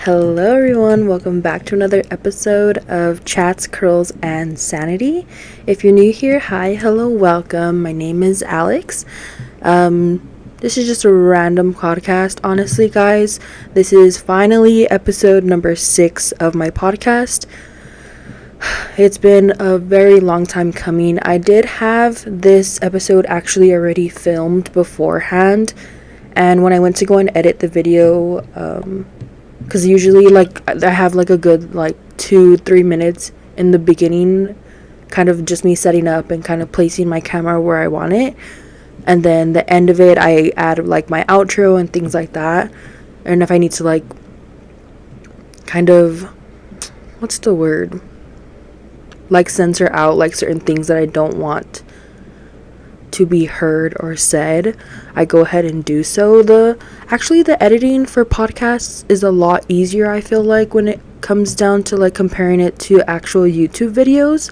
Hello, everyone. Welcome back to another episode of Chats, Curls, and Sanity. If you're new here, hi, hello, welcome. My name is Alex. This is just a random podcast. Honestly, guys, this is finally episode number 6 of my podcast. It's been a very long time coming. I did have this episode actually already filmed beforehand, and when I went to go and edit the video, because usually I have a good 2-3 minutes in the beginning, kind of just me setting up and kind of placing my camera where I want it, and then the end of it I add my outro and things like that. And if I need to kind of, what's the word, censor out certain things that I don't want to be heard or said, I go ahead and do so. The editing for podcasts is a lot easier, I feel like, when it comes down to comparing it to actual YouTube videos.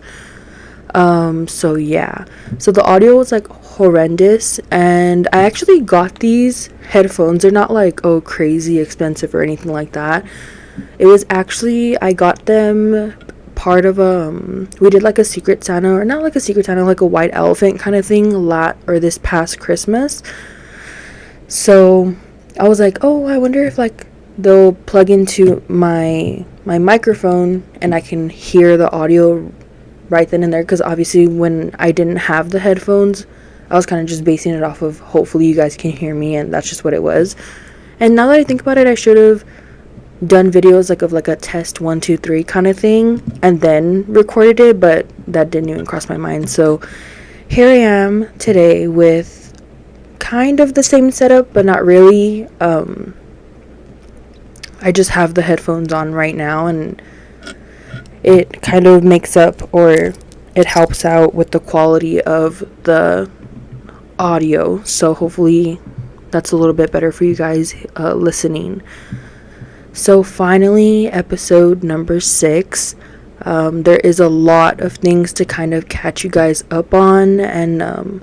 So yeah, so the audio was horrendous, and I actually got these headphones. They're not crazy expensive or anything like that. It was actually, I got them part of we did a Secret Santa, or not a Secret Santa, a white elephant kind of thing this past Christmas. So I was oh, I wonder if they'll plug into my microphone and I can hear the audio right then and there, because obviously when I didn't have the headphones, I was kind of just basing it off of hopefully you guys can hear me, and that's just what it was. And now that I think about it, I should have done videos of a test 1 2 3 kind of thing and then recorded it, but that didn't even cross my mind. So here I am today with kind of the same setup, but not really. I just have the headphones on right now, and it kind of makes up, or it helps out with the quality of the audio, so hopefully that's a little bit better for you guys listening. So finally, episode number 6. There is a lot of things to kind of catch you guys up on, and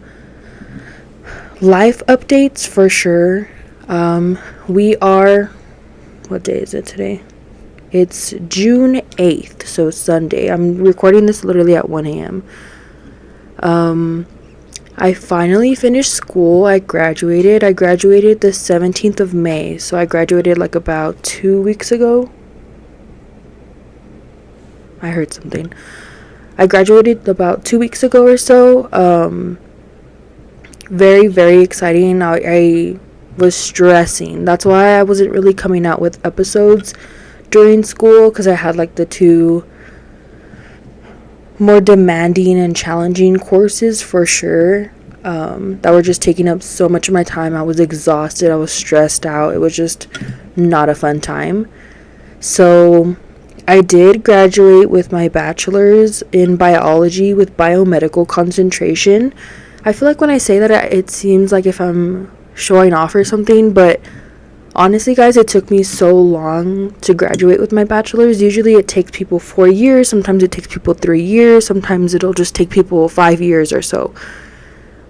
life updates for sure. We are, what day is it today? It's June 8th, so Sunday. I'm recording this literally at 1 a.m. I finally finished school. I graduated the 17th of May. So I graduated about 2 weeks ago. I heard something. I graduated about 2 weeks ago or so. Very, very exciting. I was stressing. That's why I wasn't really coming out with episodes during school, because I had the two more demanding and challenging courses for sure, that were just taking up so much of my time. I was exhausted, I was stressed out. It was just not a fun time. So I did graduate with my bachelor's in biology with biomedical concentration. I feel when I say that, it seems if I'm showing off or something, but honestly, guys, it took me so long to graduate with my bachelor's. Usually it takes people 4 years. Sometimes it takes people 3 years. Sometimes it'll just take people 5 years or so.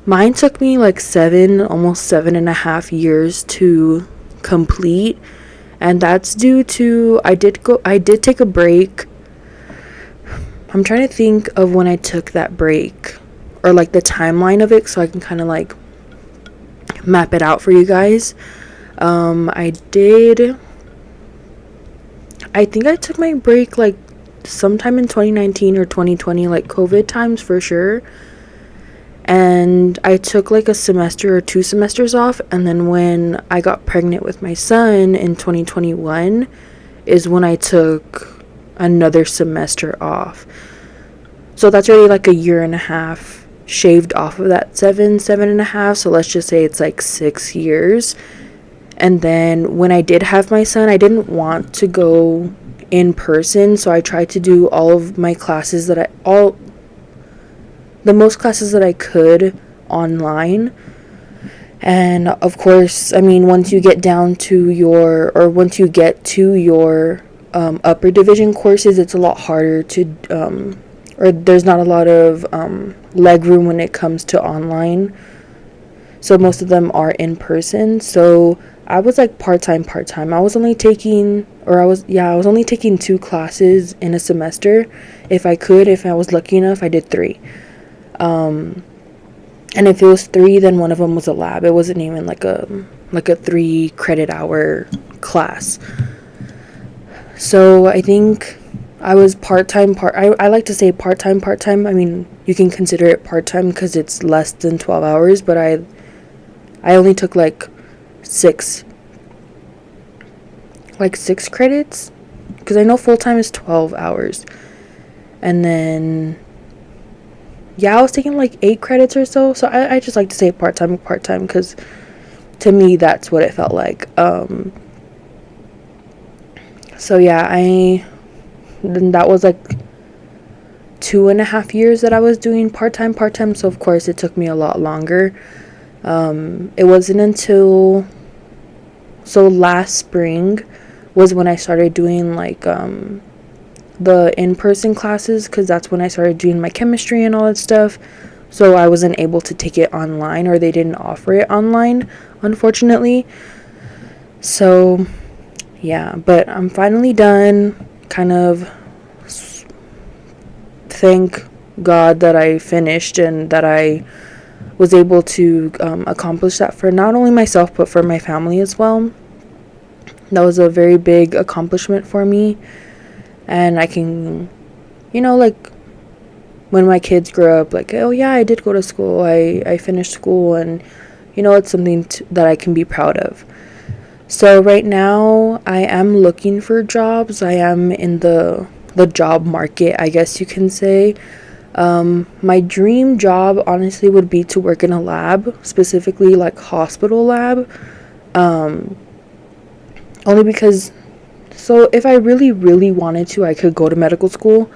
Mine took me 7, almost 7.5 years to complete. And that's due to, I did take a break. I'm trying to think of when I took that break, or the timeline of it, so I can kind of map it out for you guys. I think I took my break sometime in 2019 or 2020, COVID times for sure. And I took a semester or 2 semesters off, and then when I got pregnant with my son in 2021 is when I took another semester off. So that's already a year and a half shaved off of that 7.5. So let's just say it's 6 years. And then when I did have my son, I didn't want to go in person, so I tried to do all of my classes the most classes that I could online. And of course, I mean, once you get to your upper division courses, it's a lot harder to or there's not a lot of leg room when it comes to online. So most of them are in person. So I was like part-time. I was only taking, I was only taking 2 classes in a semester. If I was lucky enough, I did 3. And if it was 3, then one of them was a lab. It wasn't even like a 3 credit hour class. So I think I was part-time. I like to say part-time. I mean, you can consider it part-time because it's less than 12 hours, but I only took like 6 credits, because I know full-time is 12 hours. And then I was taking like 8 credits or so. So I just like to say part-time because to me that's what it felt like. So yeah, then that was like 2.5 years that I was doing part-time. So of course it took me a lot longer. It wasn't until last spring was when I started doing like the in-person classes, because that's when I started doing my chemistry and all that stuff. So I wasn't able to take it online, or they didn't offer it online, unfortunately. So yeah, but I'm finally done. Kind of thank God that I finished and that I was able to accomplish that for not only myself but for my family as well. That was a very big accomplishment for me, and I can, like, when my kids grow up, like, oh yeah, I did go to school, I finished school, and it's something that I can be proud of. So right now I am looking for jobs. I am in the job market, I guess you can say. My dream job honestly would be to work in a lab, specifically like hospital lab. Only because, so if I really, really wanted to, I could go to medical school.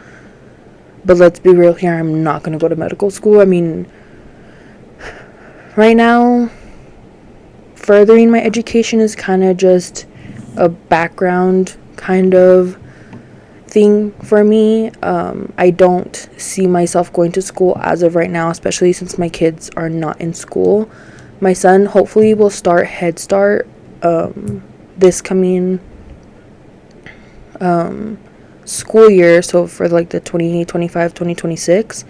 But let's be real here, I'm not going to go to medical school. I mean, right now, furthering my education is kind of just a background kind of thing for me. I don't see myself going to school as of right now, especially since my kids are not in school. My son hopefully will start Head Start this coming school year, so for like the 2025-2026.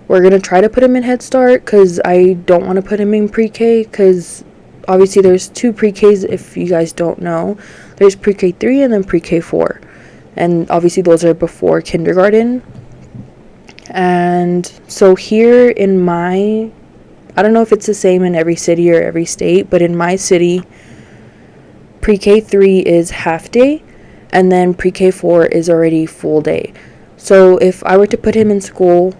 We're gonna try to put him in Head Start because I don't want to put him in pre-K, because obviously there's 2 pre-Ks. If you guys don't know, there's pre-K 3 and then pre-K 4, and obviously those are before kindergarten. And so here in I don't know if it's the same in every city or every state, but in my city, pre-K 3 is half day, and then pre-K 4 is already full day. So if I were to put him in school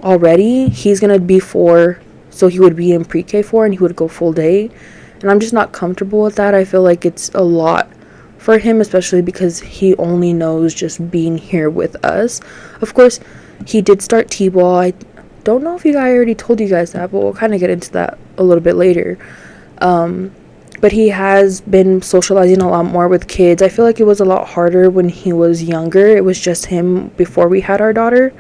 already, he's gonna be 4, so he would be in pre-K 4 and he would go full day. And I'm just not comfortable with that. I feel like it's a lot for him, especially because he only knows just being here with us. Of course, he did start T-ball. I don't know if I already told you guys that, but we'll kind of get into that a little bit later. But he has been socializing a lot more with kids. I feel like it was a lot harder when he was younger. It was just him before we had our daughter.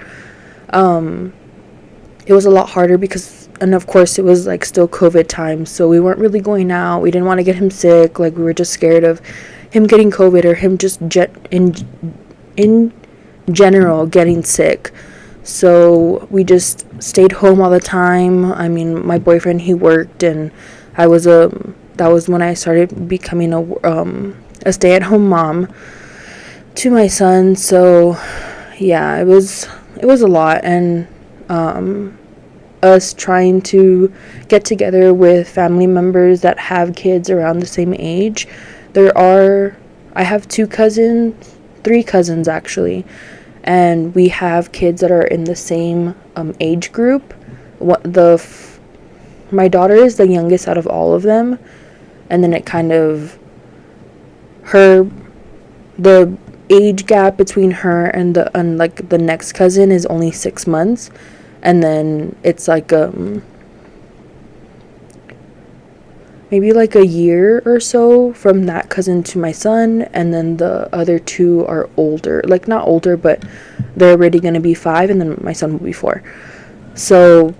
It was a lot harder because, and of course, it was like still COVID time, so we weren't really going out. We didn't want to get him sick. Like, we were just scared of him getting COVID, or him just in general getting sick. So we just stayed home all the time. I mean, my boyfriend, he worked, and I was that was when I started becoming a stay-at-home mom to my son. So yeah, it was a lot. And us trying to get together with family members that have kids around the same age. I have 3 cousins actually, and we have kids that are in the same age group. My daughter is the youngest out of all of them, and then it kind of the age gap between her and the next cousin is only 6 months, and then it's like maybe like a year or so from that cousin to my son, and then the other 2 are older, like not older, but they're already going to be 5, and then my son will be 4. So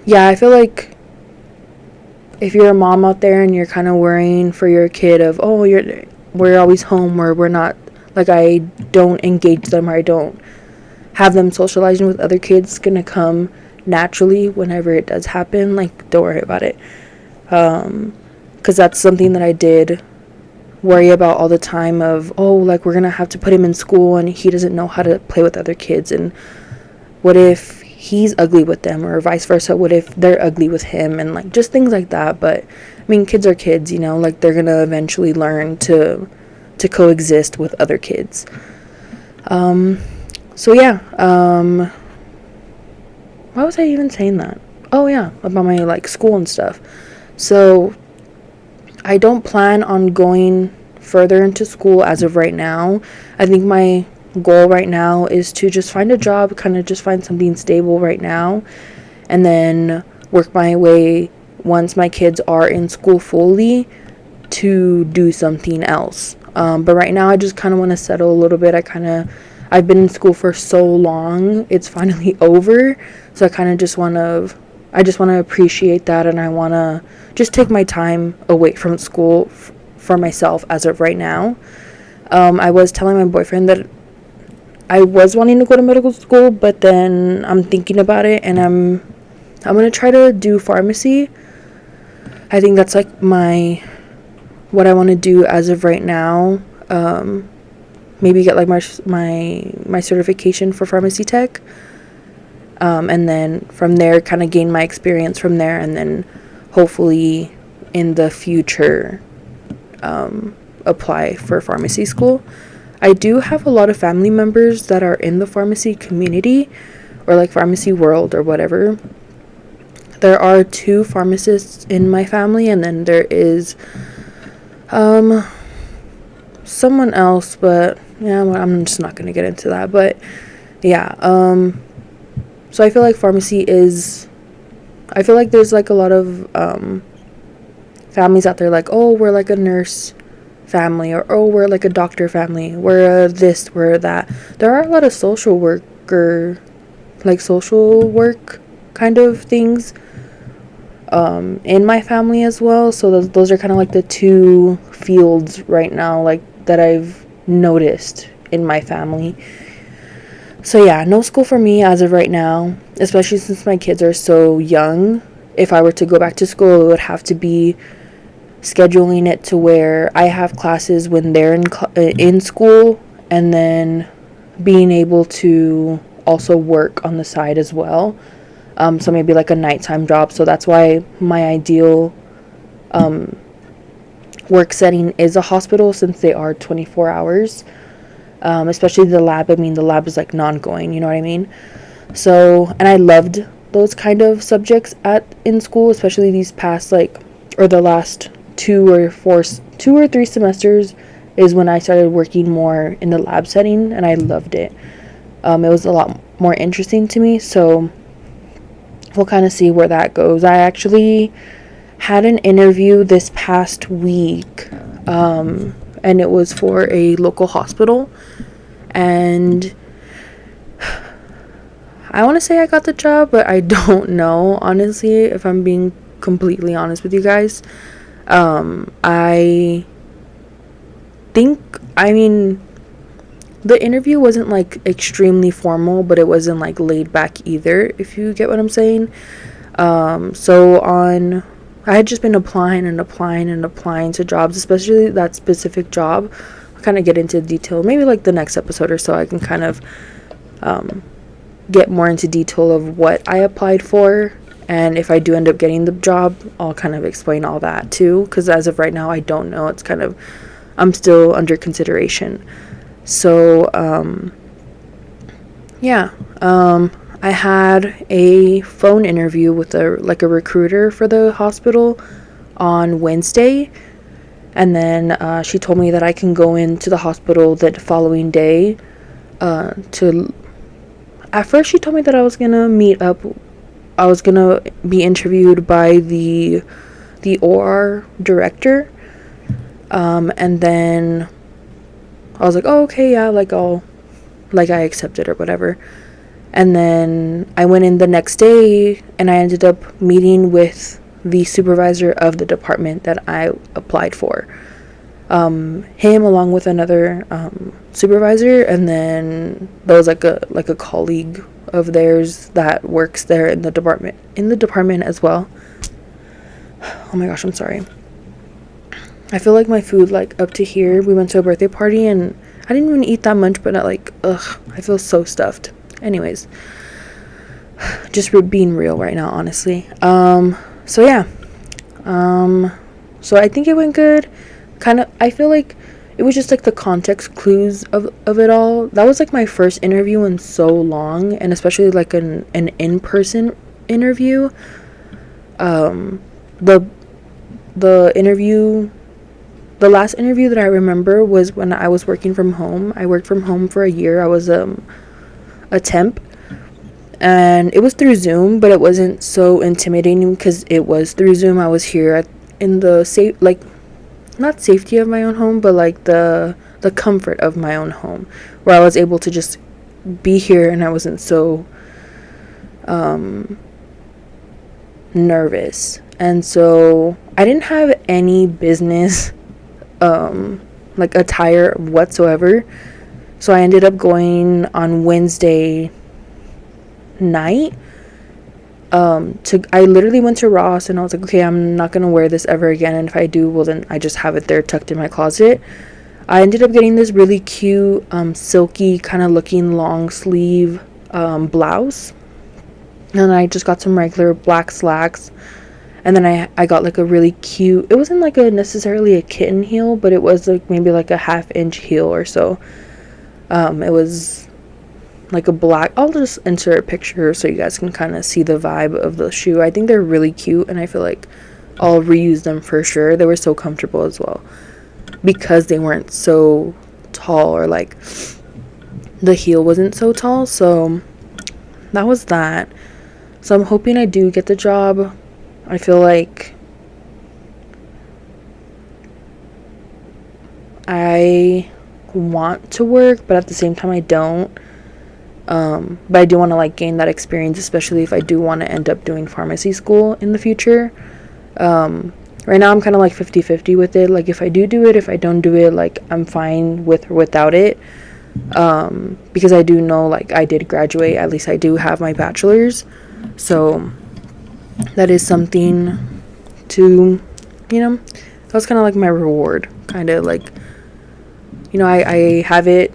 yeah, I feel like if you're a mom out there and you're kind of worrying for your kid of, oh, we're always home, or we're not, like, I don't engage them, or I don't have them socializing with other kids, it's gonna come naturally whenever it does happen. Like, don't worry about it, because that's something that I did worry about all the time of, oh, like, we're gonna have to put him in school and he doesn't know how to play with other kids, and what if he's ugly with them, or vice versa, what if they're ugly with him, and like just things like that. But I mean, kids are kids, you know, like they're gonna eventually learn to coexist with other kids. So yeah, why was I even saying that? Oh yeah, about my like school and stuff. So I don't plan on going further into school as of right now. I think my goal right now is to just find a job, kind of just find something stable right now, and then work my way, once my kids are in school fully, to do something else. But right now I just kind of want to settle a little bit. I've been in school for so long, it's finally over, so I just want to appreciate that, and I want to just take my time away from school for myself as of right now. I was telling my boyfriend that I was wanting to go to medical school, but then I'm thinking about it, and I'm gonna try to do pharmacy. I think that's like what I want to do as of right now. Maybe get like my certification for pharmacy tech, and then from there kind of gain my experience from there, and then hopefully in the future apply for pharmacy school. I do have a lot of family members that are in the pharmacy community, or like pharmacy world or whatever. There are 2 pharmacists in my family, and then there is someone else, but yeah, I'm just not going to get into that. But yeah, so I feel like I feel like there's like a lot of families out there like, oh, we're like a nurse family, or oh, we're like a doctor family, we're this, we're that. There are a lot of social work kind of things in my family as well. So those are kind of like the 2 fields right now, like that I've noticed in my family. So yeah, no school for me as of right now, especially since my kids are so young. If I were to go back to school, it would have to be scheduling it to where I have classes when they're in school, and then being able to also work on the side as well. So maybe like a nighttime job. So that's why my ideal work setting is a hospital, since they are 24 hours. Especially the lab. I mean, the lab is like non-going, you know what I mean? So, and I loved those kind of subjects in school, especially these past or the last 2 or 3 semesters is when I started working more in the lab setting, and I loved it. It was a lot more interesting to me, so we'll kind of see where that goes. I actually had an interview this past week, and it was for a local hospital, and I want to say I got the job, but I don't know, honestly, if I'm being completely honest with you guys. I think, I mean, the interview wasn't like extremely formal, but it wasn't like laid back either, if you get what I'm saying. I had just been applying to jobs, especially that specific job. I'll kind of get into detail, maybe like the next episode or so. I can kind of get more into detail of what I applied for, and if I do end up getting the job, I'll kind of explain all that too, because as of right now, I don't know. It's kind of, I'm still under consideration. So I had a phone interview with a recruiter for the hospital on Wednesday, and then she told me that I can go into the hospital that following day. At first she told me that I was gonna be interviewed by the OR director, and then I was like, oh, okay, yeah, I accepted or whatever. And then I went in the next day, and I ended up meeting with the supervisor of the department that I applied for. Him along with another supervisor, and then there was like a colleague of theirs that works there in the department as well. Oh my gosh, I'm sorry. I feel like my food, like, up to here, we went to a birthday party and I didn't even eat that much, but I feel so stuffed. Anyways, just being real right now, honestly. So yeah. So I think it went good. Kind of, I feel like it was just like the context clues of it all. That was like my first interview in so long, and especially like an in-person interview. The last interview that I remember was when I was working from home. I worked from home for a year. I was a temp, and it was through Zoom, but it wasn't so intimidating because it was through Zoom. I was here in the not safety of my own home, but like the comfort of my own home, where I was able to just be here and I wasn't so nervous. And so I didn't have any business like attire whatsoever. So I ended up going on Wednesday night. I literally went to Ross and I was like, okay, I'm not gonna wear this ever again, and if I do, well, then I just have it there tucked in my closet. I ended up getting this really cute silky kind of looking long sleeve blouse, and I just got some regular black slacks, and then I got like a really cute, it wasn't like necessarily a kitten heel, but it was like maybe like a 1/2 inch heel or so. It was like a black, I'll just insert a picture so you guys can kind of see the vibe of the shoe. I think they're really cute, and I feel like I'll reuse them for sure. They were so comfortable as well because they weren't so tall, or like the heel wasn't so tall. So that was that. So I'm hoping I do get the job. I feel like I want to work, but at the same time I don't. But I do want to like gain that experience, especially if I do want to end up doing pharmacy school in the future. Right now I'm kind of like 50-50 with it. Like if I do it, if I don't do it, like I'm fine with or without it. Because I do know like I did graduate, at least I do have my bachelor's. So that is something to, that was kind of like my reward, kind of like, I have it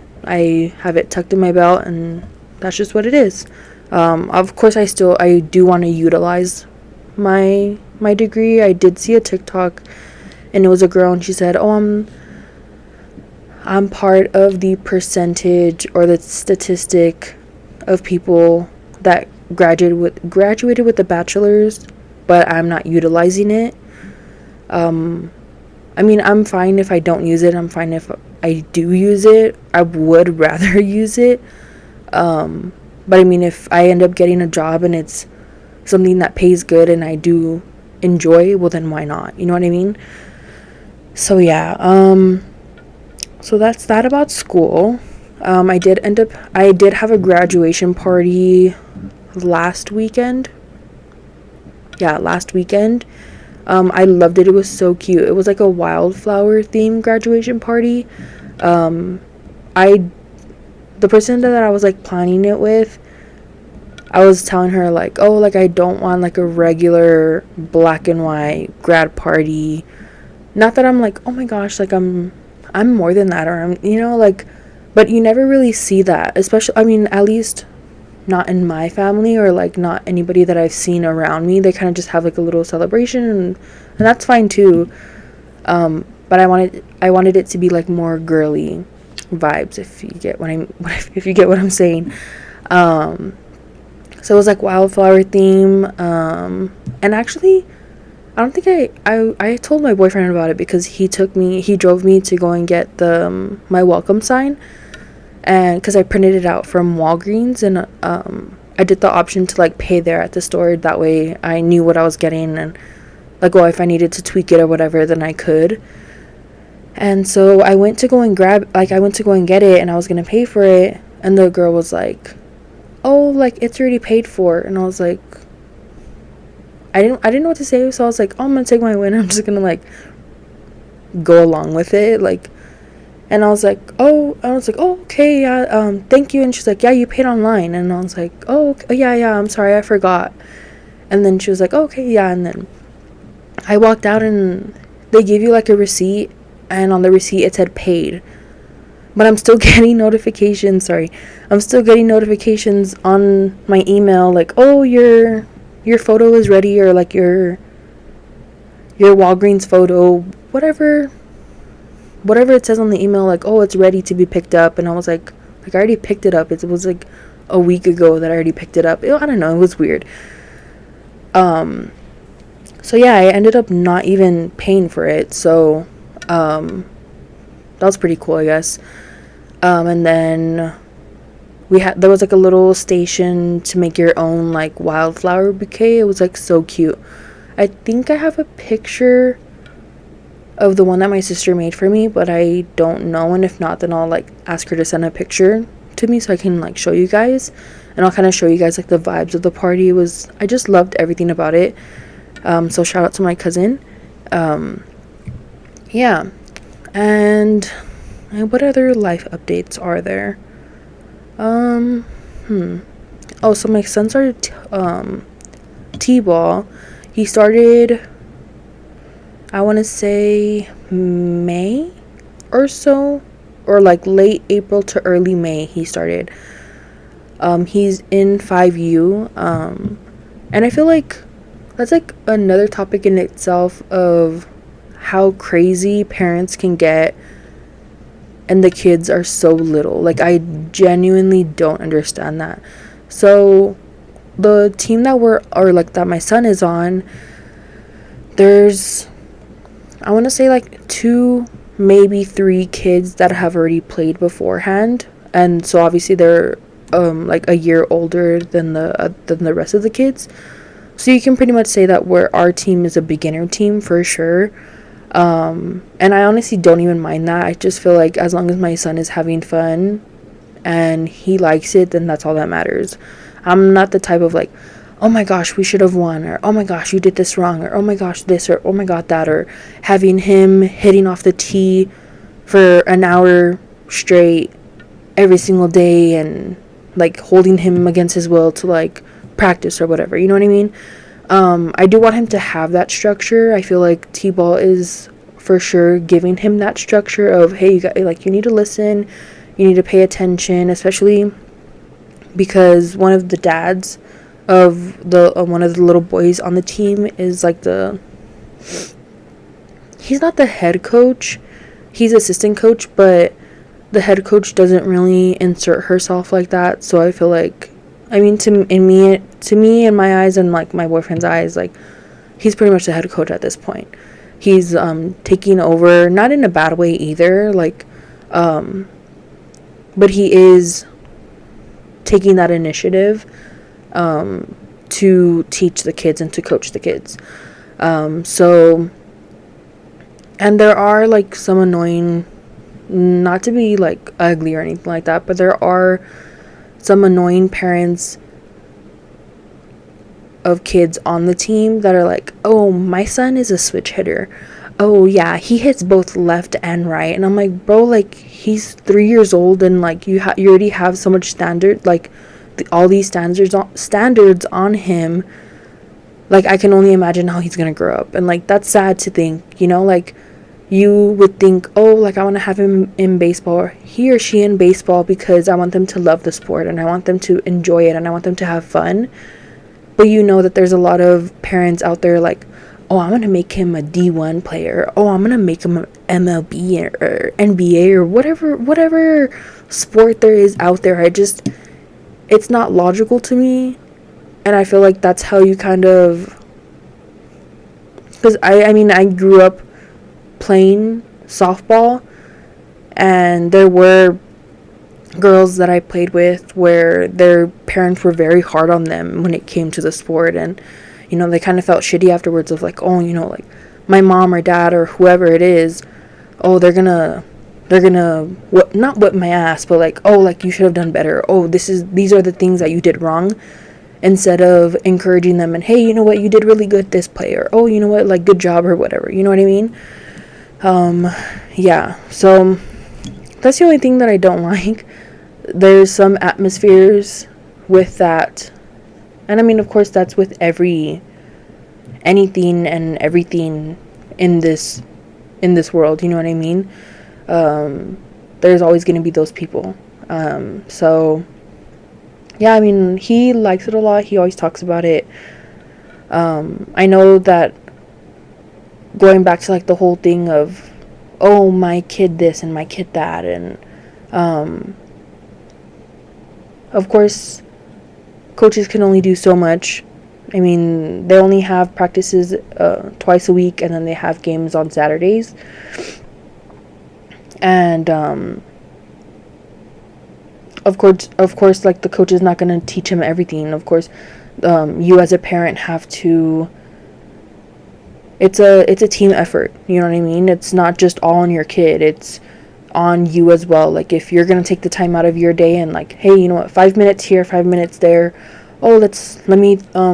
tucked in my belt, and that's just what it is. Of course I do want to utilize my degree. I did see a TikTok, and it was a girl, and she said, oh, I'm part of the percentage or the statistic of people that graduated with a bachelor's, but I'm not utilizing it. I mean, I'm fine if I don't use it. I'm fine if I do use it. I would rather use it. But I mean, if I end up getting a job and it's something that pays good and I do enjoy, well, then why not? You know what I mean? So yeah. So that's that about school. I did have a graduation party last weekend. I loved it. It was so cute. It was like a wildflower themed graduation party. The person that I was like planning it with, I was telling her like, oh, like I don't want like a regular black and white grad party. Not that I'm like, oh my gosh, like I'm more than that, or I'm, like, but you never really see that, especially, I mean, at least not in my family, or like not anybody that I've seen around me. They kind of just have like a little celebration, and that's fine too. But I wanted it to be like more girly vibes, if you get what I'm saying. So it was like wildflower theme, and actually I don't think I told my boyfriend about it, because he drove me to go and get my welcome sign, and because I printed it out from Walgreens, and I did the option to like pay there at the store. That way I knew what I was getting, and like, oh, if I needed to tweak it or whatever, then I could. And so I went to go and get it, and I was gonna pay for it, and the girl was like, oh, like it's already paid for. And I was like, I didn't know what to say, so I was like, oh, I'm gonna take my win. I'm just gonna like go along with it, like. And I was like, oh, okay, yeah, thank you. And she's like, yeah, you paid online. And I was like, oh, okay, yeah, I'm sorry, I forgot. And then she was like, oh, okay, yeah. And then I walked out, and they gave you like a receipt, and on the receipt it said paid. But I'm still getting notifications. Sorry, I'm still getting notifications on my email like, oh, your photo is ready, or like your Walgreens photo, whatever it says on the email, like, oh, it's ready to be picked up. And I was like I already picked it up. It was like a week ago that I already picked it up. I don't know, it was weird. So yeah, I ended up not even paying for it. So that was pretty cool, I guess. And then there was like a little station to make your own like wildflower bouquet. It was like so cute. I think I have a picture of the one that my sister made for me, but I don't know. And if not, then I'll like ask her to send a picture to me so I can like show you guys, and I'll kind of show you guys like the vibes of the party. I just loved everything about it. So shout out to my cousin. Yeah. And what other life updates are there? Oh, so my son started t-ball. He started, I want to say May or so, or like late April to early May he started. He's in 5U, and I feel like that's like another topic in itself of how crazy parents can get, and the kids are so little. Like, I genuinely don't understand that. So the team that my son is on, there's, I want to say like 2, maybe 3 kids that have already played beforehand, and so obviously they're like a year older than the rest of the kids. So you can pretty much say that our team is a beginner team for sure. And I honestly don't even mind that. I just feel like as long as my son is having fun and he likes it, then that's all that matters. I'm not the type of like, oh my gosh, we should have won, or oh my gosh, you did this wrong, or oh my gosh, this, or oh my god, that, or having him hitting off the tee for an hour straight every single day, and like holding him against his will to like practice or whatever, you know what I mean? I do want him to have that structure. I feel like t-ball is for sure giving him that structure of, hey, you need to listen, you need to pay attention, especially because one of the dads of one of the little boys on the team is like he's not the head coach, he's assistant coach, but the head coach doesn't really insert herself like that. So I feel like, I mean, to me in my eyes and like my boyfriend's eyes, like he's pretty much the head coach at this point. He's taking over, not in a bad way either, like but he is taking that initiative to teach the kids and to coach the kids. So, and there are like some annoying, not to be like ugly or anything like that, but there are some annoying parents of kids on the team that are like, oh, my son is a switch hitter. Oh yeah, he hits both left and right. And I'm like, bro, like he's 3 years old, and like you already have so much standard, like all these standards on him. Like, I can only imagine how he's gonna grow up, and like that's sad to think, you know, like you would think, oh, like I want to have him in baseball, or he or she in baseball, because I want them to love the sport and I want them to enjoy it and I want them to have fun. But you know that there's a lot of parents out there like, oh, I'm going to make him a D1 player. Oh, I'm going to make him an MLB or NBA or whatever sport there is out there. It's not logical to me. And I feel like that's how you kind of, because I mean, I grew up playing softball, and there were girls that I played with where their parents were very hard on them when it came to the sport, and you know, they kind of felt shitty afterwards of like, oh, you know, like my mom or dad or whoever it is, oh, they're gonna not whip my ass, but like, oh, like you should have done better, oh, these are the things that you did wrong. instead of encouraging them and, hey, you know what, you did really good this play, or oh, you know what, like, good job, or whatever, you know what I mean? Yeah, so that's the only thing that I don't like. There's some atmospheres with that, and I mean, of course, that's with anything and everything in this world, you know what I mean? There's always going to be those people. So yeah, I mean, he likes it a lot. He always talks about it. I know that going back to like the whole thing of, oh, my kid this and my kid that, and of course coaches can only do so much. I mean, they only have practices twice a week, and then they have games on Saturdays. And of course, like, the coach is not going to teach him everything. Of course, you as a parent have to. It's a team effort. You know what I mean? It's not just all on your kid. It's on you as well. Like, if you're going to take the time out of your day and, like, hey, you know what, 5 minutes here, 5 minutes there. Oh, let me I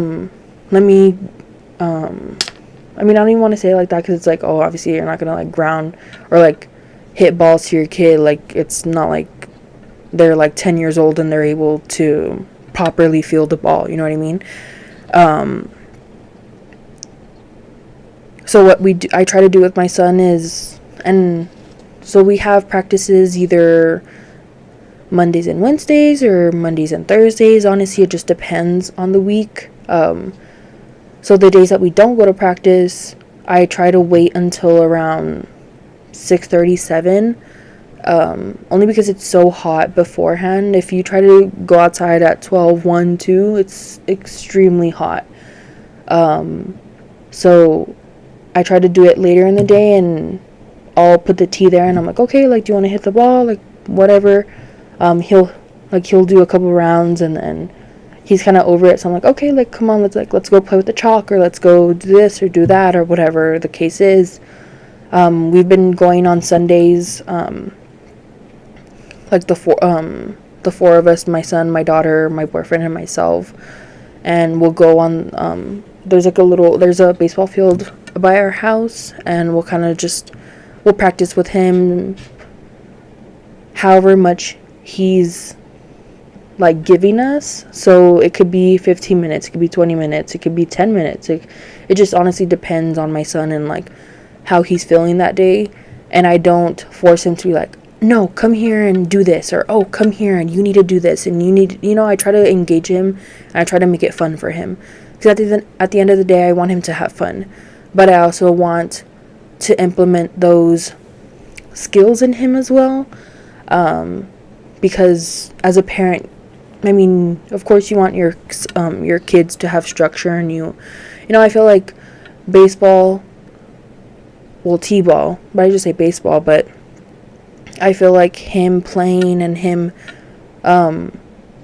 mean, I don't even want to say it like that, because it's like, oh, obviously you're not gonna like ground or like hit balls to your kid. Like, it's not like they're like 10 years old and they're able to properly field the ball, you know what I mean? So what I try to do with my son is, and so we have practices either Mondays and Wednesdays or Mondays and Thursdays. Honestly, it just depends on the week. So the days that we don't go to practice, I try to wait until around 6:37. Only because it's so hot beforehand. If you try to go outside at 12, 1, 2, it's extremely hot. So I try to do it later in the day, and I'll put the tee there, and I'm like, okay, like, do you want to hit the ball? Like, whatever. He'll do a couple rounds, and then he's kind of over it. So I'm like, okay, like, come on, let's go play with the chalk, or let's go do this or do that, or whatever the case is. We've been going on Sundays, like the four of us, my son, my daughter, my boyfriend, and myself, and we'll go on. There's a baseball field by our house, and we'll practice with him however much he's like giving us. So it could be 15 minutes, it could be 20 minutes, it could be 10 minutes. It just honestly depends on my son and like how he's feeling that day. And I don't force him to be like, no, come here and do this, or oh, come here and you need to do this, and I try to engage him, and I try to make it fun for him, because at the end of the day, I want him to have fun, but I also want to implement those skills in him as well, because as a parent, I mean, of course you want your kids to have structure, and I feel like baseball, well, t-ball, but I just say baseball, but I feel like him playing and him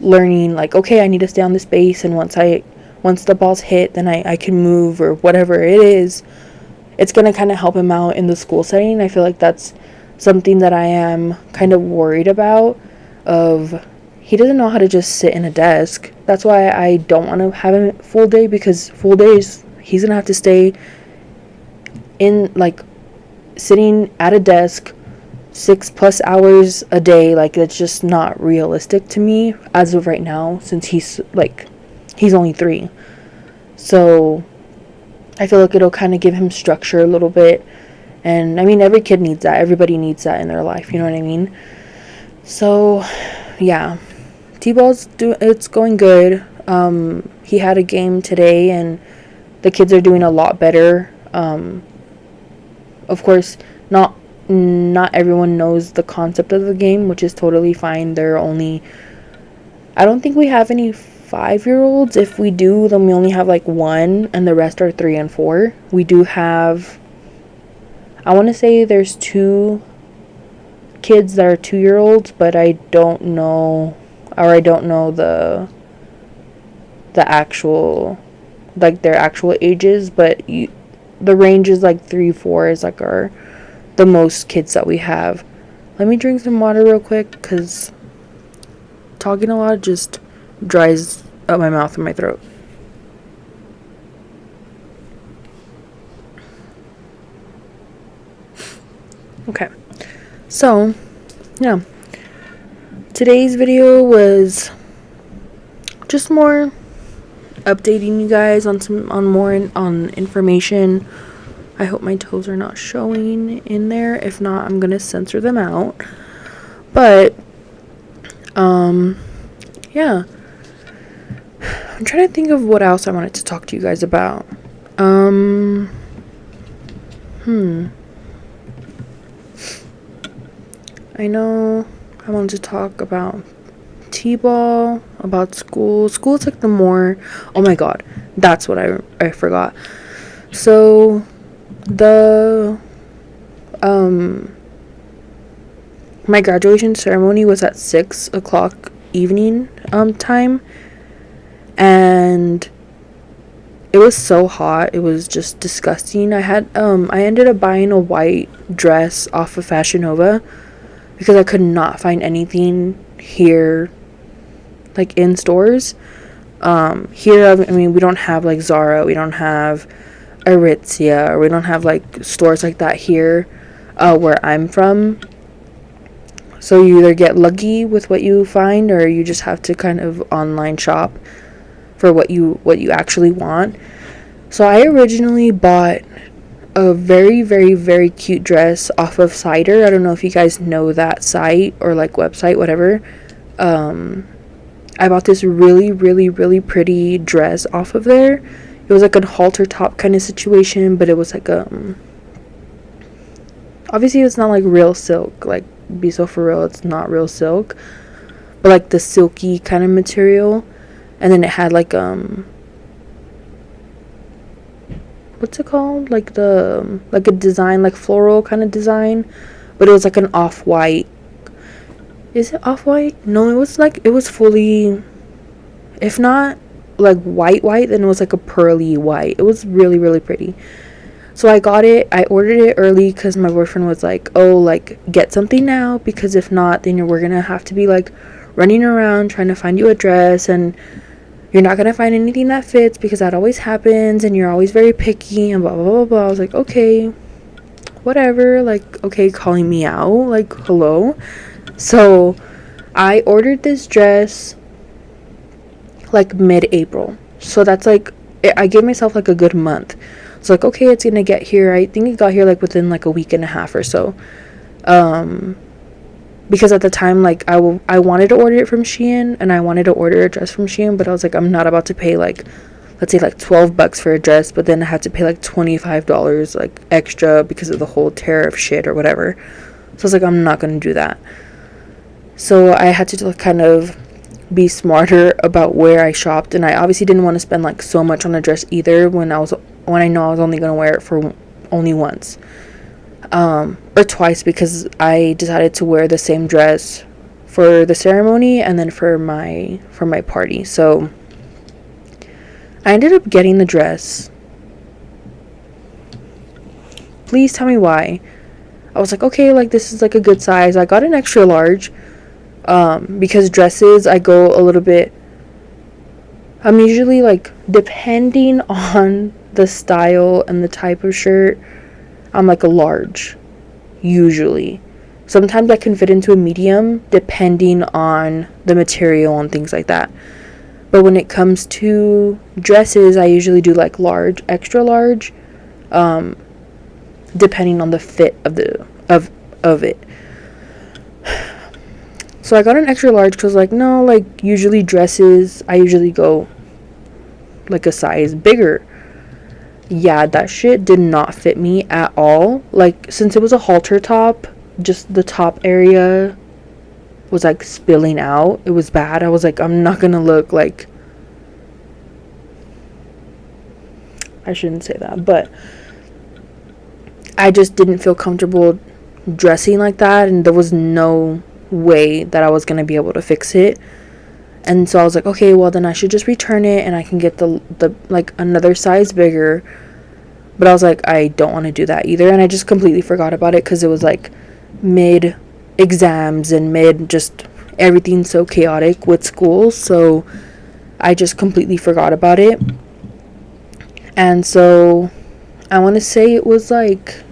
learning, like, okay, I need to stay on this base, and once the ball's hit, then I can move, or whatever it is, it's going to kind of help him out in the school setting. I feel like that's something that I am kind of worried about, of he doesn't know how to just sit in a desk. That's why I don't want to have him full day, because full days he's going to have to stay in, like, sitting at a desk 6+ hours a day. Like, that's just not realistic to me as of right now, since he's only 3. So I feel like it'll kind of give him structure a little bit, and I mean, every kid needs that, everybody needs that in their life, you know what I mean? So yeah, t-ball's it's going good. He had a game today, and the kids are doing a lot better. Of course, not everyone knows the concept of the game, which is totally fine. I don't think we have any 5-year-olds. If we do, then we only have like 1, and the rest are 3 and 4. We do have, I want to say there's 2 kids that are 2-year-olds, but I don't know the actual, like, their actual ages, but the range is like 3-4 is like the most kids that we have. Let me drink some water real quick, because talking a lot just dries my mouth and my throat. Okay, so yeah, today's video was just more updating you guys on more information. I hope my toes are not showing in there. If not, I'm gonna censor them out. But yeah, I'm trying to think of what else I wanted to talk to you guys about. I know I wanted to talk about T-ball, about school. School's like the more... Oh my god, that's what I forgot. So, my graduation ceremony was at 6 o'clock evening, time. And it was so hot. It was just disgusting. I ended up buying a white dress off of Fashion Nova because I could not find anything here, like in stores. Here, I mean, we don't have like Zara, we don't have Aritzia, or we don't have like stores like that here, where I'm from. So you either get lucky with what you find, or you just have to kind of online shop for what you actually want. So I originally bought a very, very, very cute dress off of Cider. I don't know if you guys know that site or like website, whatever. I bought this really, really, really pretty dress off of there. It was like a halter top kind of situation, but it was like obviously it's not like real silk, like be so for real, it's not real silk, but like the silky kind of material. And then it had like what's it called, like a design, like floral kind of design, but it was like an off-white. Is it off-white? No, it was fully, if not like white, then it was like a pearly white. It was really, really pretty. So I got it. I ordered it early because my boyfriend was like, oh, like get something now, because if not, then we're gonna have to be like running around trying to find you a dress, and you're not gonna find anything that fits because that always happens, and you're always very picky, and blah blah blah blah. I was like, okay, whatever, like, okay, calling me out, like, hello. So I ordered this dress like mid-April, so that's like, I gave myself like a good month. So like, okay, it's gonna get here. I think it got here like within like a week and a half or so, because at the time, like, I wanted to order it from Shein, and I wanted to order a dress from Shein, but I was like, I'm not about to pay like, let's say like $12 for a dress, but then I had to pay like $25 like extra because of the whole tariff shit or whatever. So I was like, I'm not gonna do that. So I had to kind of be smarter about where I shopped, and I obviously didn't want to spend like so much on a dress either when I know I was only gonna wear it for only once, or twice, because I decided to wear the same dress for the ceremony and then for my party. So I ended up getting the dress. Please tell me why. I was like, okay, like this is like a good size. I got an extra large, because dresses, I go a little bit, I'm usually like, depending on the style and the type of shirt, I'm like a large, usually. Sometimes I can fit into a medium depending on the material and things like that. But when it comes to dresses, I usually do like large, extra large, depending on the fit of it. So I got an extra large because, like, no, like, usually dresses, I usually go like a size bigger. Yeah, that shit did not fit me at all. Like, since it was a halter top, just the top area was like spilling out. It was bad. I was like, I'm not gonna look like, I shouldn't say that, but I just didn't feel comfortable dressing like that, and there was no way that I was gonna be able to fix it. And so I was like, okay, well then I should just return it and I can get the like another size bigger. But I was like, I don't want to do that either, and I just completely forgot about it because it was like mid exams and mid just everything so chaotic with school. So I just completely forgot about it. And so I want to say it was like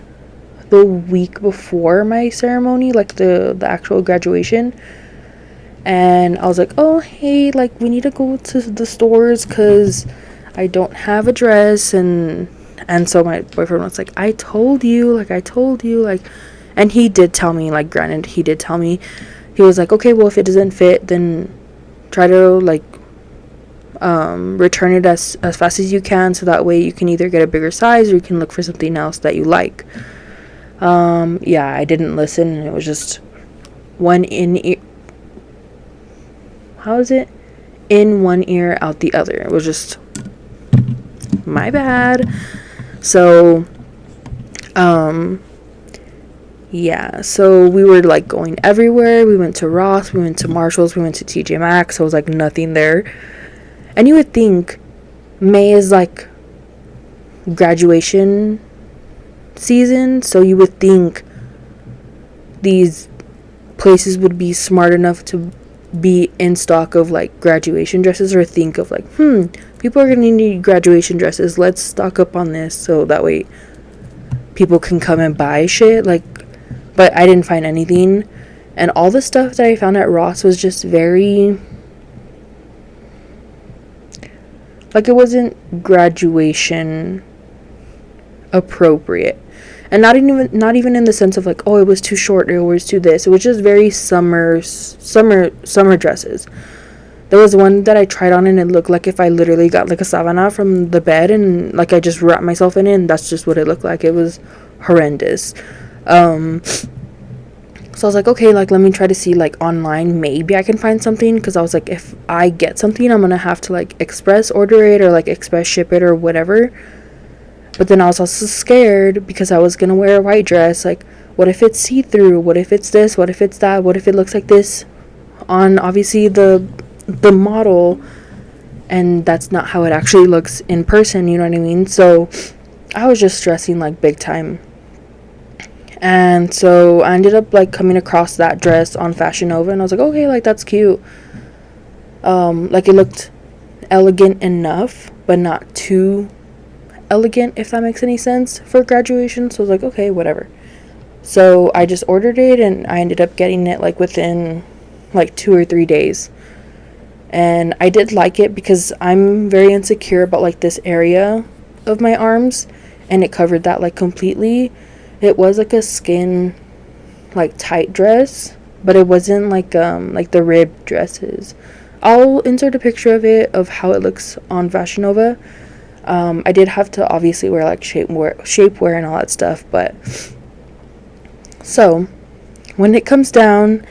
the week before my ceremony, like the actual graduation. And I was like, oh, hey, like, we need to go to the stores because I don't have a dress. And so my boyfriend was like, I told you, like, and he did tell me, like, granted, he did tell me, he was like, okay, well, if it doesn't fit, then try to, like, return it as fast as you can, so that way you can either get a bigger size or you can look for something else that you like. Yeah, I didn't listen, and it was just one in one ear, out the other. It was just my bad. So yeah, so we were like going everywhere. We went to Ross, we went to Marshalls, we went to TJ Maxx. So it was like nothing there. And you would think May is like graduation season, so you would think these places would be smart enough to be in stock of like graduation dresses, or think of like, people are gonna need graduation dresses, let's stock up on this so that way people can come and buy shit. Like, but I didn't find anything, and all the stuff that I found at Ross was just very, like, it wasn't graduation appropriate. And not even in the sense of like, oh, it was too short or it was too this. It was just very summer dresses. There was one that I tried on and it looked like if I literally got like a savana from the bed and like I just wrapped myself in it, and that's just what it looked like. It was horrendous. So I was like, okay, like, let me try to see like online, maybe I can find something, because I was like, if I get something, I'm gonna have to like express order it or like express ship it or whatever. But then I was also scared because I was going to wear a white dress. Like, what if it's see-through? What if it's this? What if it's that? What if it looks like this on, obviously, the model? And that's not how it actually looks in person, you know what I mean? So I was just stressing, like, big time. And so I ended up, like, coming across that dress on Fashion Nova. And I was like, okay, like, that's cute. Like, it looked elegant enough, but not too elegant, if that makes any sense, for graduation. So I was like, okay, whatever. So I just ordered it, and I ended up getting it like within like 2 or 3 days. And I did like it because I'm very insecure about like this area of my arms, and it covered that like completely. It was like a skin like tight dress, but it wasn't like the ribbed dresses. I'll insert a picture of it, of how it looks on Fashion Nova. I did have to obviously wear like shapewear and all that stuff, but so when it comes down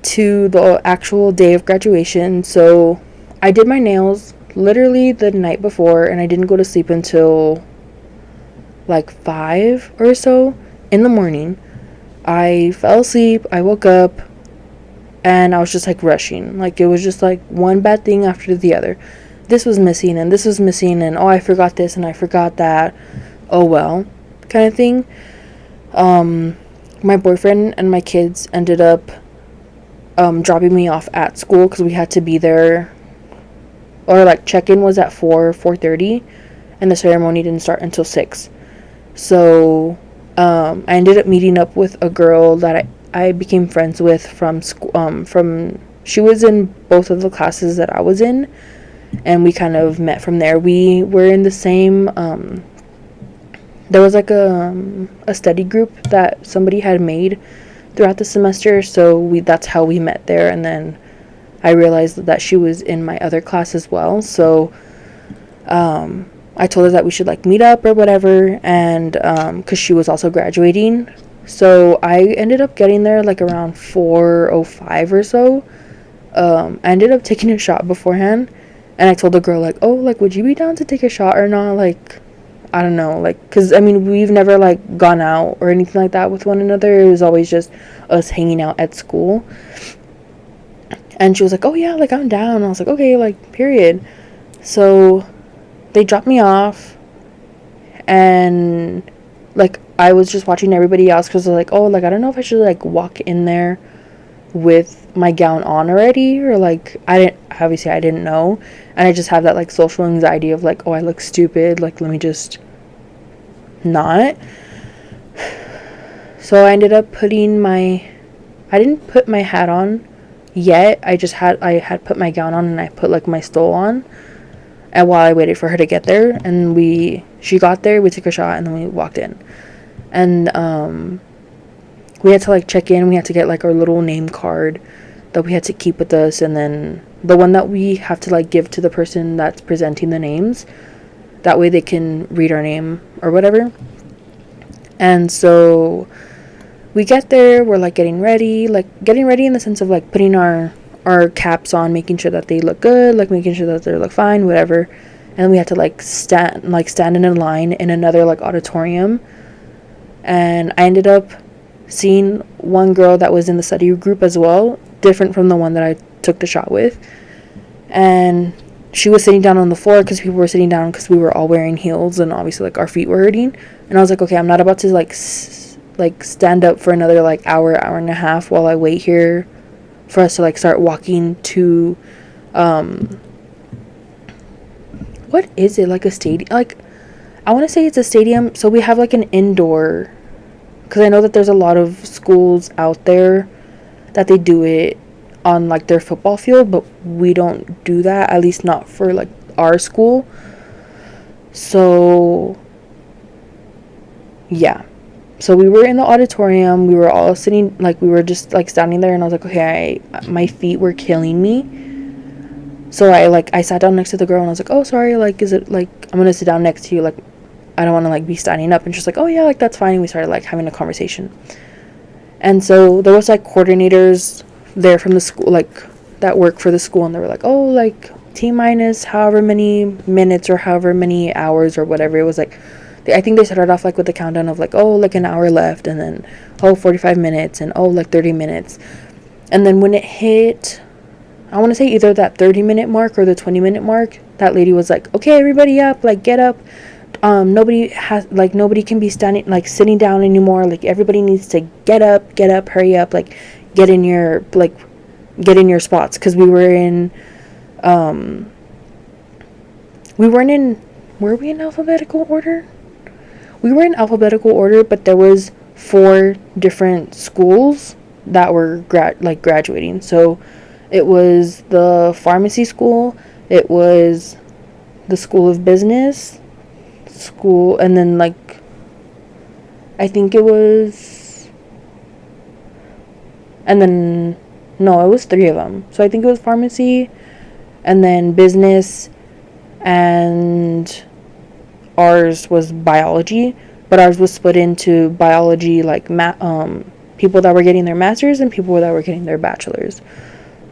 to the actual day of graduation, so I did my nails literally the night before, and I didn't go to sleep until like 5 or so in the morning. I fell asleep, I woke up, and I was just like rushing. Like, it was just like one bad thing after the other. This was missing, and this was missing, and oh, I forgot this, and I forgot that. Oh, well, kind of thing. My boyfriend and my kids ended up dropping me off at school because we had to be there, or like check-in was at 4:30, and the ceremony didn't start until 6. So I ended up meeting up with a girl that I became friends with from school. She was in both of the classes that I was in, and we kind of met from there. We were in the same, there was like a study group that somebody had made throughout the semester, so that's how we met there. And then I realized that she was in my other class as well, so I told her that we should like meet up or whatever, and because she was also graduating. So I ended up getting there like around 4:05 or so. I ended up taking a shot beforehand, and I told the girl, like, oh, like, would you be down to take a shot or not? Like, I don't know, like, because, I mean, we've never, like, gone out or anything like that with one another. It was always just us hanging out at school. And she was like, oh, yeah, like, I'm down. I was like, okay, like, period. So they dropped me off, and, like, I was just watching everybody else because they're like, oh, like, I don't know if I should, like, walk in there with my gown on already, or like I didn't know, and I just have that like social anxiety of like, oh, I look stupid, like let me just not. So I ended up I didn't put my hat on yet. I had put my gown on, and I put like my stole on, and while I waited for her to get there, and she got there, we took a shot, and then we walked in. And we had to like check in. We had to get like our little name card that we had to keep with us, and then the one that we have to like give to the person that's presenting the names, that way they can read our name or whatever. And so we get there, we're like getting ready in the sense of like putting our caps on, making sure that they look good, like making sure that they look fine, whatever. And we had to like stand in a line in another like auditorium. And I ended up seeing one girl that was in the study group as well, different from the one that I took the shot with. And she was sitting down on the floor because people were sitting down because we were all wearing heels, and obviously like our feet were hurting. And I was like, okay, I'm not about to like stand up for another like hour and a half while I wait here for us to like start walking to what is it, like a stadium? Like, I want to say it's a stadium. So we have like an indoor, because I know that there's a lot of schools out there that they do it on like their football field, but we don't do that, at least not for like our school. So yeah, so we were in the auditorium, we were all sitting, like we were just like standing there, and I was like, okay, my feet were killing me. So I sat down next to the girl, and I was like, oh, sorry, like, is it like I'm gonna sit down next to you, like I don't want to like be standing up. And she's like, oh yeah, like that's fine. And we started like having a conversation. And so there was like coordinators there from the school, like that work for the school, and they were like, oh, like T minus however many minutes or however many hours or whatever. It was like, I think they started off like with the countdown of like, oh, like an hour left, and then 45 minutes, and like 30 minutes. And then when it hit, I want to say either that 30-minute mark or the 20-minute mark, that lady was like, okay, everybody up, like get up. Nobody can be sitting down anymore. Like everybody needs to get up, hurry up, like get in your spots. Because we were in were we in alphabetical order? We were in alphabetical order, but there was 4 different schools that were graduating. So it was the pharmacy school, it was the School of Business school, and then like I think it was, and then no, it was 3 of them. So I think it was pharmacy, and then business, and ours was biology. But ours was split into biology, like people that were getting their masters and people that were getting their bachelors.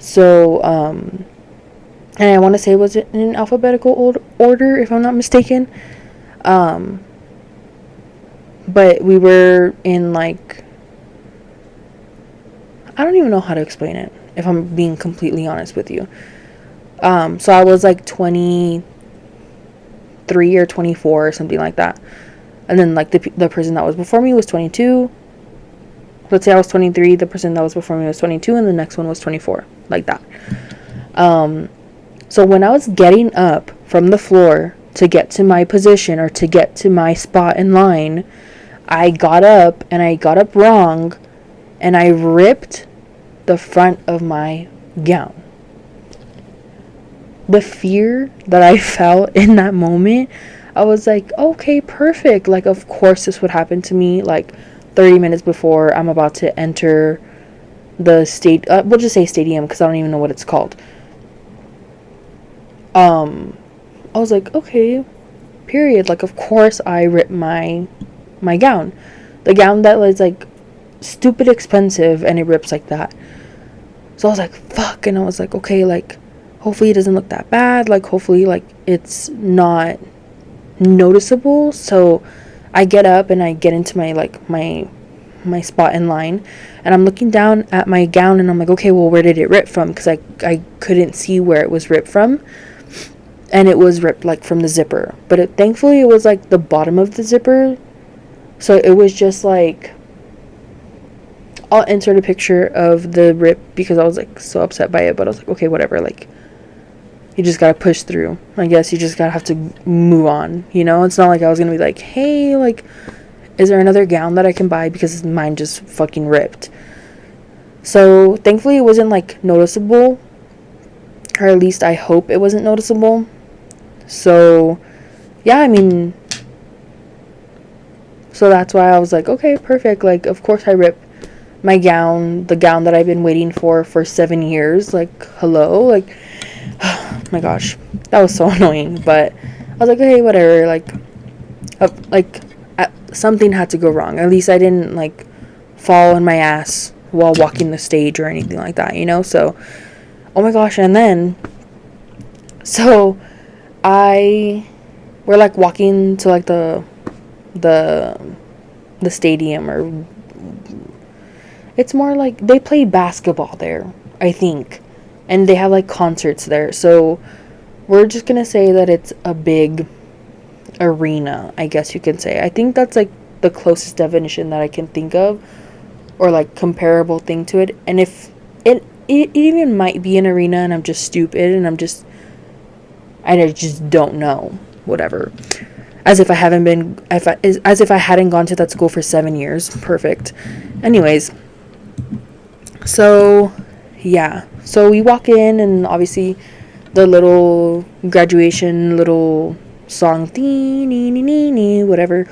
So and I want to say it was in alphabetical order, if I'm not mistaken. But we were in like, I don't even know how to explain it, if I'm being completely honest with you. So I was like 23 or 24 or something like that. And then like the person that was before me was 22. Let's say I was 23, the person that was before me was 22, and the next one was 24, like that. So when I was getting up from the floor to get to my position or to get to my spot in line, I got up, and I got up wrong, and I ripped the front of my gown. The fear that I felt in that moment, I was like, okay, perfect. Like, of course this would happen to me. Like 30 minutes before I'm about to enter the we'll just say stadium, because I don't even know what it's called. I was like, okay, period. Like, of course I ripped my gown. The gown that was like stupid expensive, and it rips like that. So I was like, fuck. And I was like, okay, like hopefully it doesn't look that bad. Like hopefully like it's not noticeable. So I get up and I get into my spot in line, and I'm looking down at my gown, and I'm like, okay, well, where did it rip from? Because I couldn't see where it was ripped from, and it was ripped like from the zipper, but thankfully it was like the bottom of the zipper, so it was just like I'll insert a picture of the rip because I was like so upset by it, but I was like, okay, whatever, like you just gotta push through. I guess you just gotta have to move on, you know? It's not like I was gonna be like, hey, like, is there another gown that I can buy because mine just fucking ripped? So thankfully it wasn't like noticeable, or at least I hope it wasn't noticeable. So yeah, I mean, so that's why I was like, okay, perfect. Like, of course I rip my gown, the gown that I've been waiting for 7 years. Like, hello, like, oh my gosh, that was so annoying. But I was like, okay, whatever. Something had to go wrong. At least I didn't like fall on my ass while walking the stage or anything like that, you know. So, oh my gosh, and then, so we're like walking to like the stadium, or it's more like they play basketball there, I think, and they have like concerts there. So we're just gonna say that it's a big arena, I guess you can say. I think that's like the closest definition that I can think of, or like comparable thing to it. And if it even might be an arena and I'm just stupid and I just don't know, whatever. As if I hadn't gone to that school for 7 years. Perfect. Anyways, so yeah, so we walk in, and obviously the little graduation little song, whatever,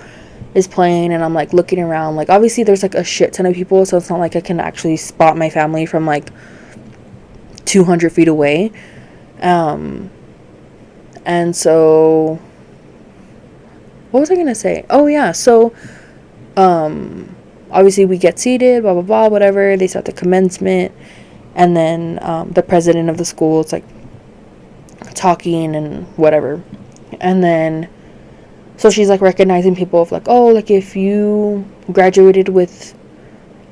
is playing, and I'm like looking around. Like, obviously there's like a shit ton of people, so it's not like I can actually spot my family from like 200 feet away. And so what was I gonna say? Oh yeah, so obviously we get seated, blah blah blah, whatever. They start the commencement, and then the president of the school is like talking and whatever. And then so she's like recognizing people of like, oh, like if you graduated with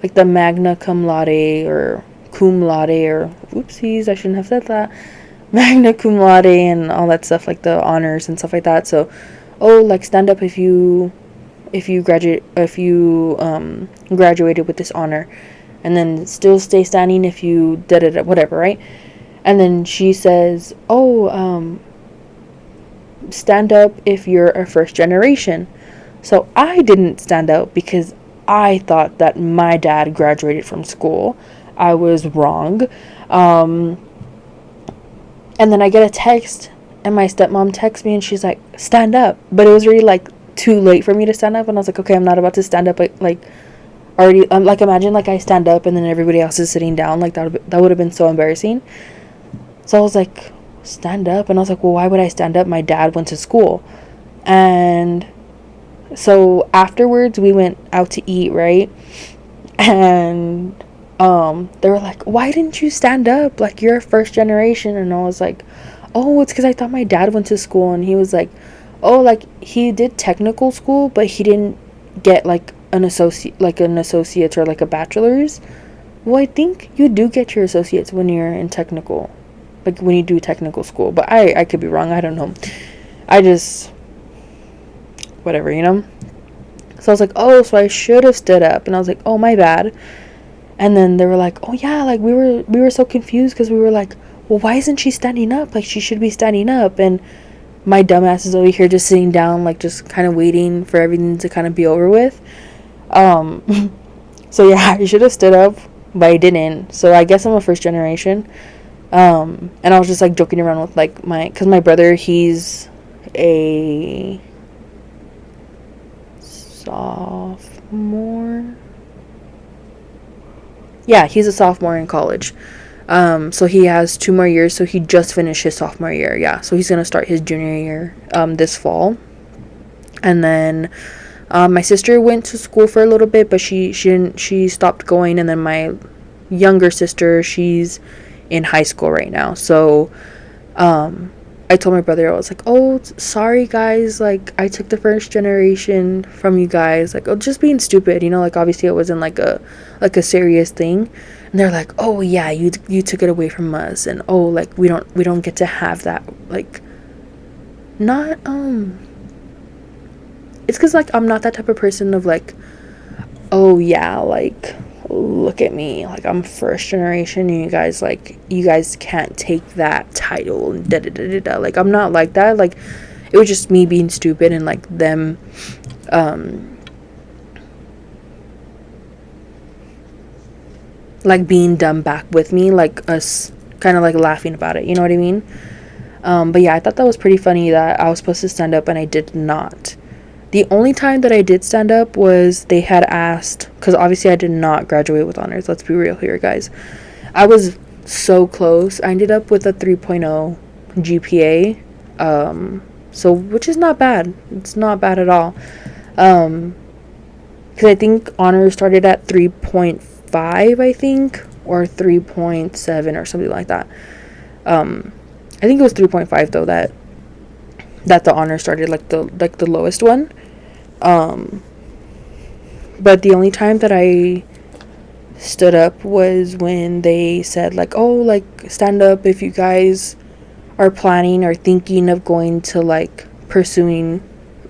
like the magna cum laude or cum laude, or oopsies, I shouldn't have said that, magna cum laude and all that stuff, like the honors and stuff like that. So, oh, like stand up if you graduated with this honor, and then still stay standing if you did it, whatever, right? And then she says, oh, stand up if you're a first generation. So I didn't stand up because I thought that my dad graduated from school. I was wrong. And then I get a text, and my stepmom texts me, and she's like, stand up. But it was really like too late for me to stand up, and I was like, okay, I'm not about to stand up. Like already, like imagine like I stand up and then everybody else is sitting down. Like that would have been so embarrassing. So I was like, stand up, and I was like, well, why would I stand up? My dad went to school. And so afterwards we went out to eat, right? And they were like, why didn't you stand up? Like, you're a first generation. And I was like, oh, it's because I thought my dad went to school. And he was like, oh, like he did technical school, but he didn't get like an associate or like a bachelor's. Well, I think you do get your associates when you're in technical, like when you do technical school, but I could be wrong. I don't know. I just, whatever, you know? So I was like, oh, so I should have stood up. And I was like, oh, my bad. And then they were like, oh yeah, like we were so confused because we were like, well, why isn't she standing up? Like, she should be standing up. And my dumbass is over here just sitting down, like just kind of waiting for everything to kind of be over with. So yeah, I should have stood up, but I didn't. So I guess I'm a first generation. And I was just like joking around with like because my brother, he's a sophomore. Yeah, he's a sophomore in college. So he has 2 more years. So he just finished his sophomore year. Yeah, so he's gonna start his junior year this fall. And then my sister went to school for a little bit, but she stopped going. And then my younger sister, she's in high school right now. So I told my brother, I was like, oh, sorry guys, like I took the first generation from you guys, like, oh, just being stupid, you know, like obviously it wasn't like a serious thing. And they're like, oh yeah, you took it away from us, and oh, like we don't get to have that, like, not it's because like I'm not that type of person of like, oh yeah, like look at me, like I'm first generation and you guys can't take that title and da da da da da. Like I'm not like that. Like it was just me being stupid and like them like being dumb back with me, like us kind of like laughing about it, you know what I mean? But yeah, I thought that was pretty funny that I was supposed to stand up and I did not. The only time that I did stand up was they had asked, because obviously I did not graduate with honors. Let's be real here, guys. I was so close. I ended up with a 3.0 GPA. So, which is not bad. It's not bad at all. Because I think honors started at 3.5, I think, or 3.7 or something like that. I think it was 3.5 though that the honor started, like the lowest one. But the only time that I stood up was when they said like, oh, like stand up if you guys are planning or thinking of going to like pursuing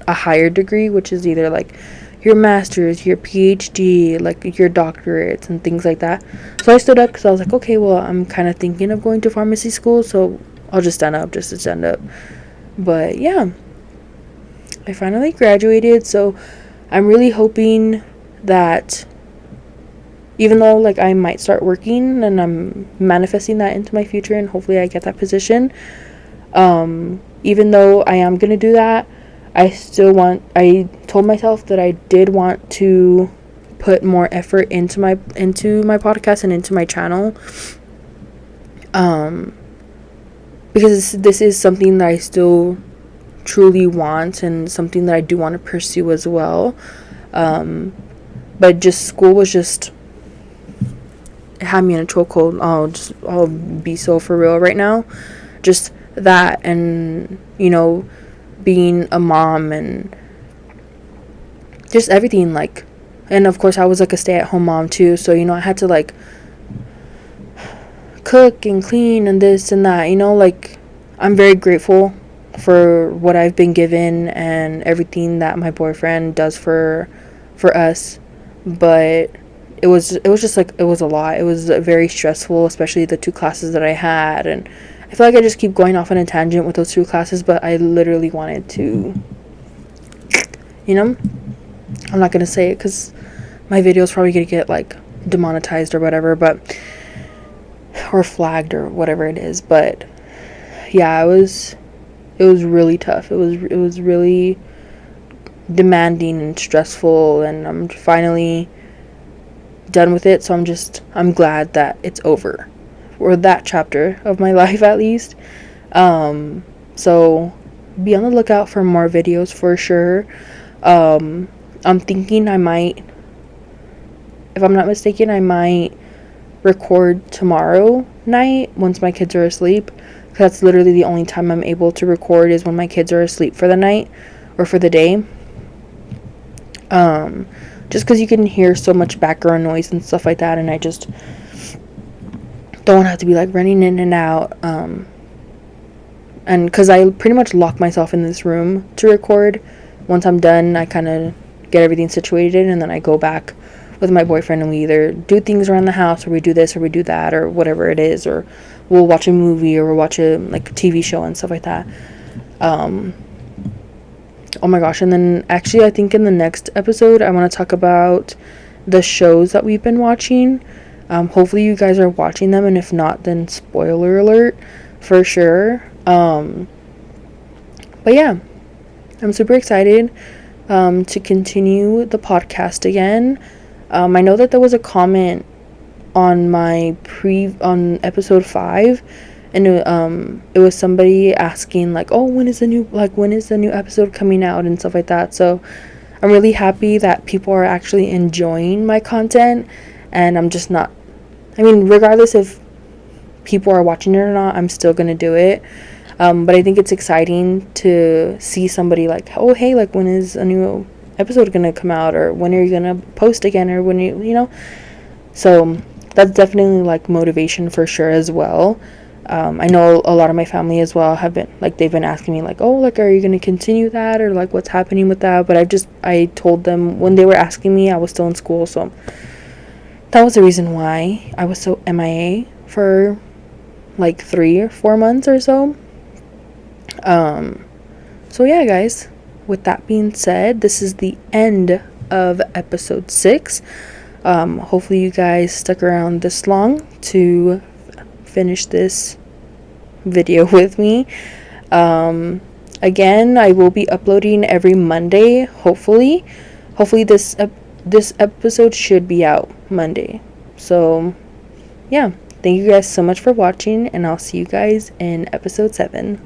a higher degree, which is either like your master's, your PhD, like your doctorates and things like that. So I stood up because I was like, okay, well, I'm kind of thinking of going to pharmacy school, so I'll just stand up just to stand up. But yeah, I finally graduated, so I'm really hoping that even though like I might start working and I'm manifesting that into my future and hopefully I get that position, even though I am going to do that, I told myself that I did want to put more effort into my podcast and into my channel, because this is something that I still truly want and something that I do want to pursue as well. But just school was just, it had me in a chokehold. I'll be so for real right now. Just that, and you know, being a mom and just everything, like, and of course I was like a stay-at-home mom too, so you know I had to like cook and clean and this and that, you know. Like I'm very grateful for what I've been given and everything that my boyfriend does for us, but it was just like, it was a lot. It was very stressful, especially the 2 classes that I had, and I feel like I just keep going off on a tangent with those 2 classes, but I literally wanted to, you know, I'm not gonna say it because my video is probably gonna get like demonetized or whatever, but or flagged or whatever it is. But yeah, it was really tough. It was really demanding and stressful, and I'm finally done with it, so I'm glad that it's over, or that chapter of my life at least. So be on the lookout for more videos for sure. I'm thinking I might, if I'm not mistaken, I might record tomorrow night once my kids are asleep. That's literally the only time I'm able to record, is when my kids are asleep for the night or for the day. Just because you can hear so much background noise and stuff like that, and I just don't have to be like running in and out. And because I pretty much lock myself in this room to record. Once I'm done, I kind of get everything situated, and then I go back with my boyfriend, and we either do things around the house, or we do this or we do that, or whatever it is, or we'll watch a movie, or we'll watch a TV show and stuff like that. Oh my gosh, and then actually I think in the next episode I want to talk about the shows that we've been watching. Hopefully you guys are watching them, and if not, then spoiler alert for sure. But yeah, I'm super excited to continue the podcast again. I know that there was a comment on my on episode 5, and it was somebody asking like, oh, when is the new episode coming out and stuff like that. So I'm really happy that people are actually enjoying my content, and I'm just not, I mean, regardless if people are watching it or not, I'm still gonna do it. But I think it's exciting to see somebody like, oh, hey, like, when is a new episode gonna come out, or when are you gonna post again, or when you know. So that's definitely like motivation for sure as well. I know a lot of my family as well have been like, they've been asking me like, oh, like, are you gonna continue that, or like what's happening with that. But I told them when they were asking me, I was still in school, so that was the reason why I was so MIA for like 3 or 4 months or so. So yeah, guys, with that being said, this is the end of episode 6. Hopefully you guys stuck around this long to finish this video with me. Again, I will be uploading every Monday, hopefully this episode should be out Monday. So yeah, thank you guys so much for watching, and I'll see you guys in episode 7.